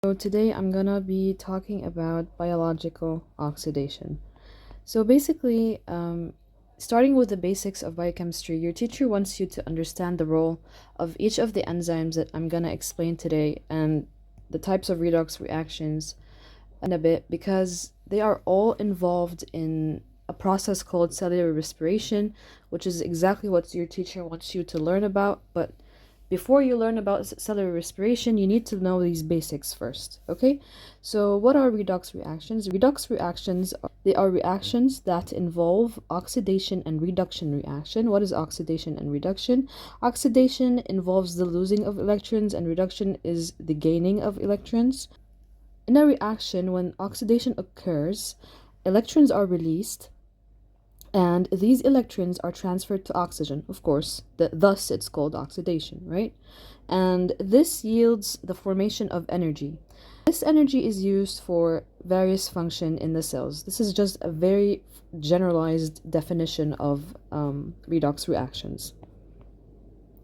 So today I'm gonna be talking about biological oxidation. So basically, starting with the basics of biochemistry, your teacher wants you to understand the role of each of the enzymes that I'm gonna explain today and the types of redox reactions in a bit because they are all involved in a process called cellular respiration, which is exactly what your teacher wants you to learn about, but before you learn about cellular respiration, you need to know these basics first, okay? So what are redox reactions? Redox reactions, they are reactions that involve oxidation and reduction reaction. What is oxidation and reduction? Oxidation involves the losing of electrons and reduction is the gaining of electrons. In a reaction, when oxidation occurs, electrons are released and these electrons are transferred to oxygen, of course, thus it's called oxidation, right? And this yields the formation of energy. This energy is used for various function in the cells. This is just a very generalized definition of redox reactions.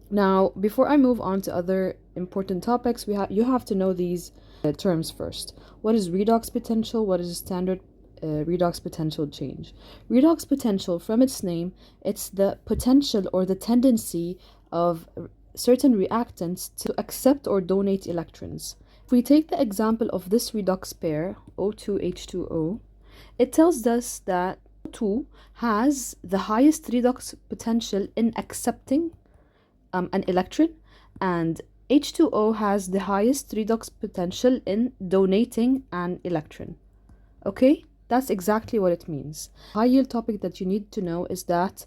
Now, before I move on to other important topics, you have to know these terms first. What is redox potential? What is standard redox potential change? Redox potential, from its name, it's the potential or the tendency of certain reactants to accept or donate electrons. If we take the example of this redox pair, O2H2O, it tells us that O2 has the highest redox potential in accepting an electron, and H2O has the highest redox potential in donating an electron. Okay, that's exactly what it means. High yield topic that you need to know is that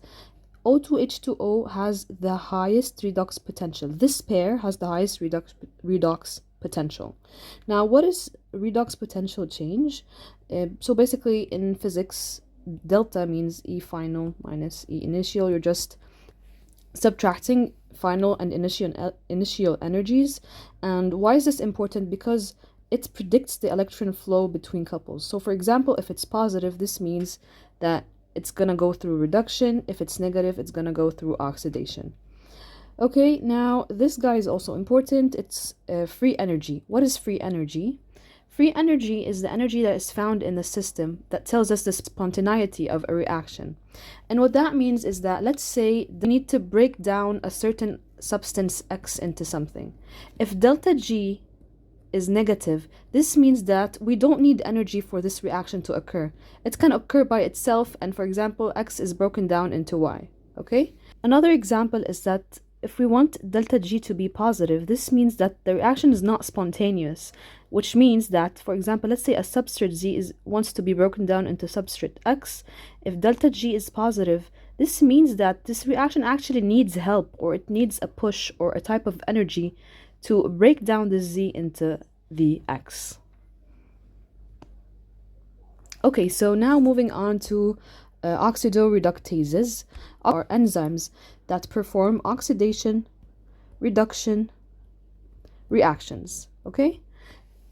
O2H2O has the highest redox potential. This pair has the highest redox potential. Now, what is redox potential change? So basically in physics, delta means E final minus E initial. You're just subtracting final and initial energies. And why is this important? Because it predicts the electron flow between couples. So for example, if it's positive, this means that it's going to go through reduction. If it's negative, it's going to go through oxidation. Okay, now this guy is also important. It's free energy. What is free energy? Free energy is the energy that is found in the system that tells us the spontaneity of a reaction. And what that means is that, let's say, they need to break down a certain substance X into something. If delta G is negative, this means that we don't need energy for this reaction to occur. It can occur by itself, and for example, X is broken down into Y, okay? Another example is that if we want delta G to be positive, this means that the reaction is not spontaneous, which means that, for example, let's say a substrate Z wants to be broken down into substrate X. If delta G is positive, this means that this reaction actually needs help, or it needs a push or a type of energy to break down the Z into the X. Okay, so now moving on to oxidoreductases, are enzymes that perform oxidation, reduction reactions, okay?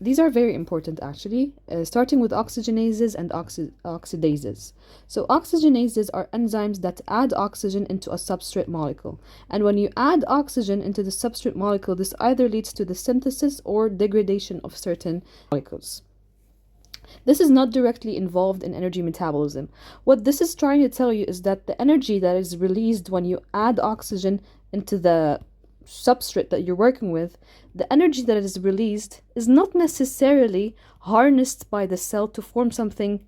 These are very important actually, starting with oxygenases and oxidases. So oxygenases are enzymes that add oxygen into a substrate molecule. And when you add oxygen into the substrate molecule, this either leads to the synthesis or degradation of certain molecules. This is not directly involved in energy metabolism. What this is trying to tell you is that the energy that is released when you add oxygen into the substrate that you're working with, the energy that is released is not necessarily harnessed by the cell to form something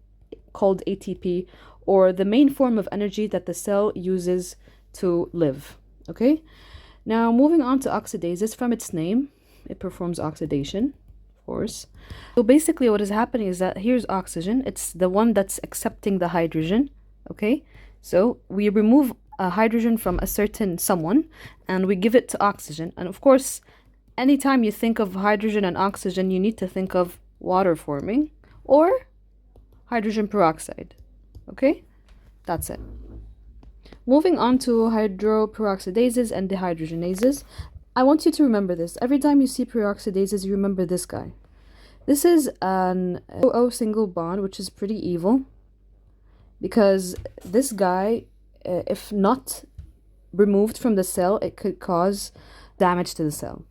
called ATP, or the main form of energy that the cell uses to live. Okay? Now, moving on to oxidases, from its name, it performs oxidation, of course. So basically what is happening is that here's oxygen. It's the one that's accepting the hydrogen. Okay? So we remove a hydrogen from a certain someone and we give it to oxygen. And of course, anytime you think of hydrogen and oxygen, you need to think of water forming or hydrogen peroxide. Okay? That's it. Moving on to hydroperoxidases and dehydrogenases. I want you to remember this. Every time you see peroxidases, you remember this guy. This is an OO single bond, which is pretty evil because this guy, if not removed from the cell, it could cause damage to the cell.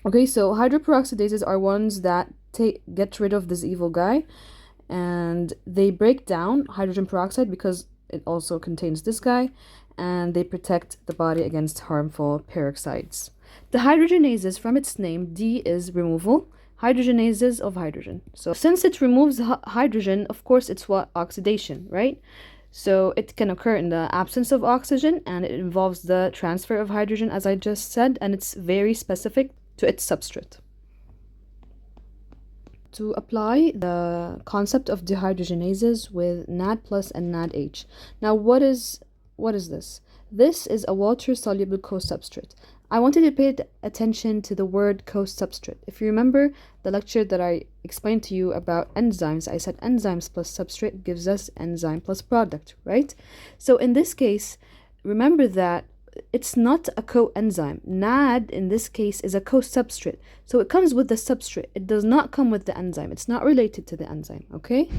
Okay, so hydroperoxidases are ones that get rid of this evil guy, and they break down hydrogen peroxide because it also contains this guy, and they protect the body against harmful peroxides. The hydrogenases, from its name, D is removal, hydrogenases of hydrogen. So since it removes hydrogen, of course it's what? Oxidation, right? So it can occur in the absence of oxygen, and it involves the transfer of hydrogen, as I just said, and it's very specific to its substrate. To apply the concept of dehydrogenases with NAD plus and NADH. Now, what is this? This is a water-soluble co-substrate. I wanted to pay attention to the word co-substrate. If you remember the lecture that I explained to you about enzymes, I said enzymes plus substrate gives us enzyme plus product, right? So in this case, remember that it's not a coenzyme. NAD in this case is a co-substrate. So it comes with the substrate. It does not come with the enzyme. It's not related to the enzyme, okay?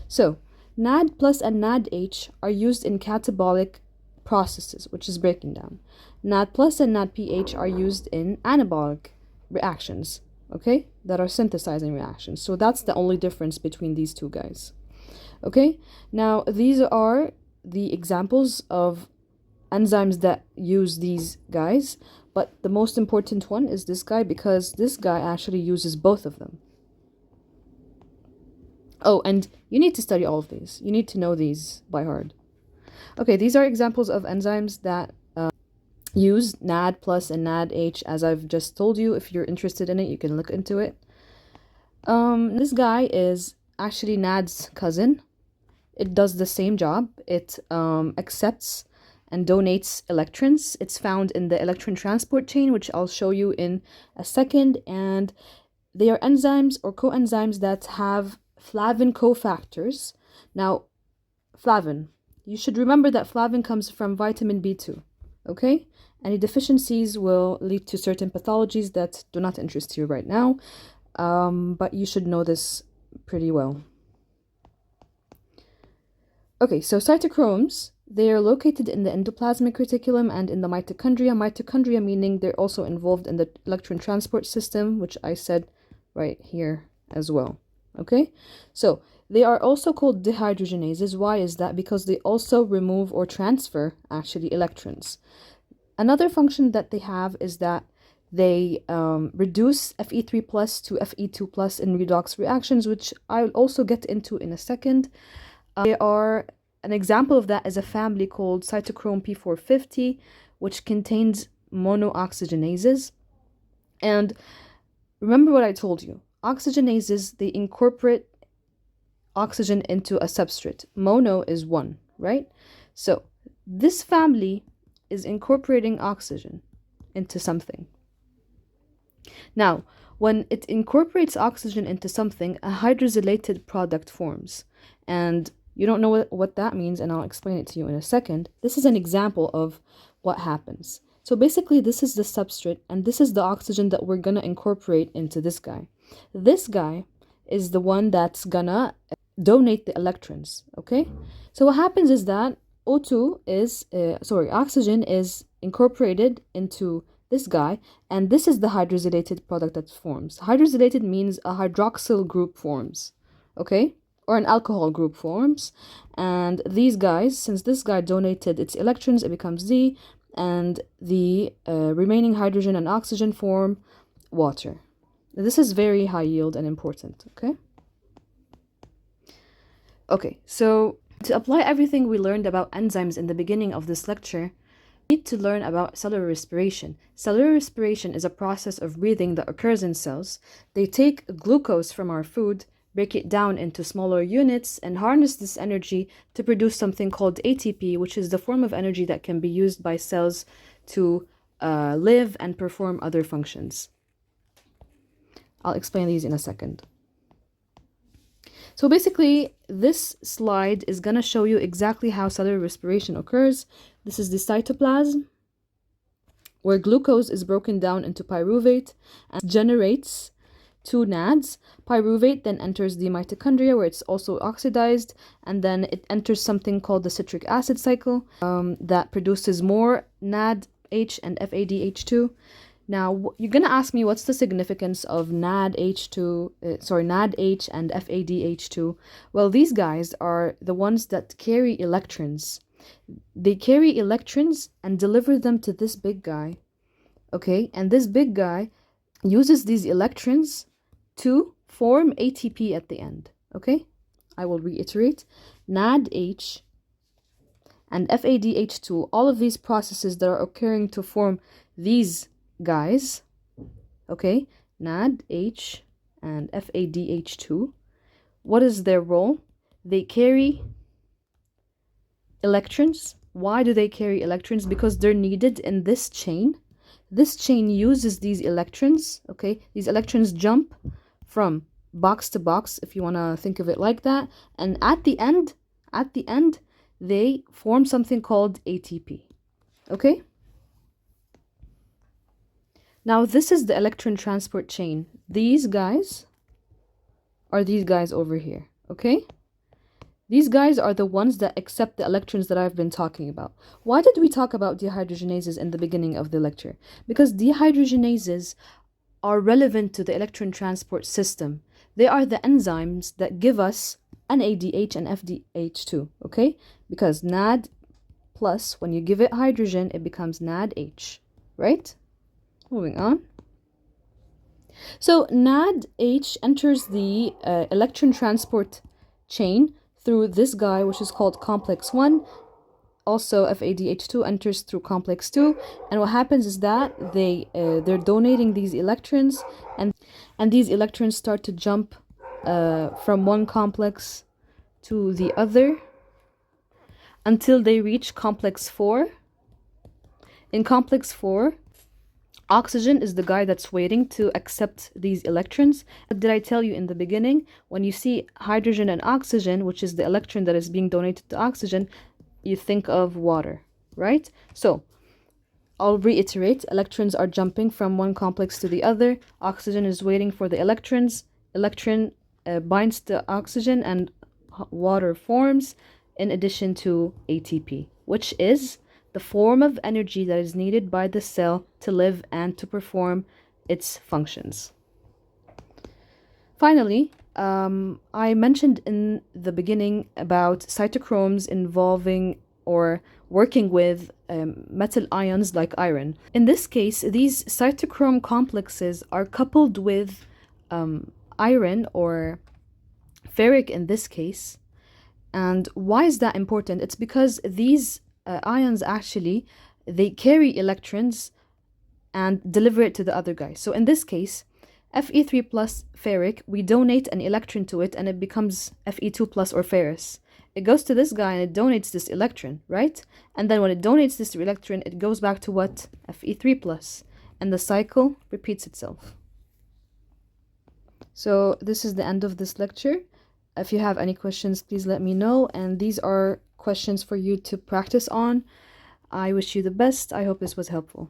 So NAD plus and NADH are used in catabolic processes, which is breaking down. NAD plus and NADPH are used in anabolic reactions, okay? That are synthesizing reactions. So that's the only difference between these two guys. Okay? Now, these are the examples of enzymes that use these guys, but the most important one is this guy because this guy actually uses both of them. Oh, and you need to study all of these. You need to know these by heart. Okay, these are examples of enzymes that use NAD plus and NADH, as I've just told you. If you're interested in it, you can look into it. This guy is actually NAD's cousin. It does the same job. It accepts and donates electrons. It's found in the electron transport chain, which I'll show you in a second. And they are enzymes or coenzymes that have flavin cofactors. Now, flavin. You should remember that flavin comes from vitamin B2, okay? Any deficiencies will lead to certain pathologies that do not interest you right now, but you should know this pretty well. Okay, so cytochromes, they are located in the endoplasmic reticulum and in the mitochondria. Mitochondria meaning they're also involved in the electron transport system, which I said right here as well. Okay, so they are also called dehydrogenases. Why is that? Because they also remove or transfer actually electrons. Another function that they have is that they reduce Fe3 plus to Fe2 plus in redox reactions, which I'll also get into in a second. They are an example of that is a family called cytochrome P450, which contains monooxygenases. And remember what I told you. Oxygenases, they incorporate oxygen into a substrate. Mono is one, right? So this family is incorporating oxygen into something. Now, when it incorporates oxygen into something, a hydrosylated product forms. And you don't know what that means, and I'll explain it to you in a second. This is an example of what happens. So basically, this is the substrate, and this is the oxygen that we're going to incorporate into this guy. This guy is the one that's going to donate the electrons, okay? So what happens is that oxygen is incorporated into this guy, and this is the hydrosylated product that forms. Hydrosylated means a hydroxyl group forms, okay? Or an alcohol group forms. And these guys, since this guy donated its electrons, it becomes Z, and the remaining hydrogen and oxygen form water. This is very high yield and important, okay? Okay, so to apply everything we learned about enzymes in the beginning of this lecture, we need to learn about cellular respiration. Cellular respiration is a process of breathing that occurs in cells. They take glucose from our food, break it down into smaller units, and harness this energy to produce something called ATP, which is the form of energy that can be used by cells to live and perform other functions. I'll explain these in a second. So basically, this slide is going to show you exactly how cellular respiration occurs. This is the cytoplasm, where glucose is broken down into pyruvate and generates two NADs. Pyruvate then enters the mitochondria, where it's also oxidized, and then it enters something called the citric acid cycle that produces more NADH and FADH2. Now, you're going to ask me what's the significance of NADH and FADH2. Well, these guys are the ones that carry electrons. They carry electrons and deliver them to this big guy, okay? And this big guy uses these electrons to form ATP at the end, okay? I will reiterate. NADH and FADH2, all of these processes that are occurring to form these guys, okay, NADH and FADH2, what is their role? They carry electrons. Why do they carry electrons? Because they're needed in this chain. This chain uses these electrons, okay? These electrons jump from box to box, if you want to think of it like that. And at the end, they form something called ATP, okay? Now, this is the electron transport chain. These guys are these guys over here, okay? These guys are the ones that accept the electrons that I've been talking about. Why did we talk about dehydrogenases in the beginning of the lecture? Because dehydrogenases are relevant to the electron transport system. They are the enzymes that give us NADH and FDH2, okay? Because NAD plus, when you give it hydrogen, it becomes NADH, right? Moving on. So NADH enters the electron transport chain through this guy, which is called complex 1. Also, FADH2 enters through complex 2. And what happens is that they're donating these electrons, and these electrons start to jump from one complex to the other until they reach complex 4. In complex 4, oxygen is the guy that's waiting to accept these electrons. Did I tell you in the beginning, when you see hydrogen and oxygen, which is the electron that is being donated to oxygen, you think of water, right? So I'll reiterate, electrons are jumping from one complex to the other. Oxygen is waiting for the electrons. Electron binds to oxygen and water forms, in addition to ATP, which is the form of energy that is needed by the cell to live and to perform its functions. Finally, I mentioned in the beginning about cytochromes involving or working with metal ions like iron. In this case, these cytochrome complexes are coupled with iron or ferric in this case. And why is that important? It's because these ions actually, they carry electrons and deliver it to the other guy. So in this case, Fe3 plus ferric, we donate an electron to it and it becomes Fe2 plus or ferrous. It goes to this guy and it donates this electron, right? And then when it donates this electron, it goes back to what? Fe3 plus. And the cycle repeats itself. So this is the end of this lecture. If you have any questions, please let me know. And these are questions for you to practice on. I wish you the best. I hope this was helpful.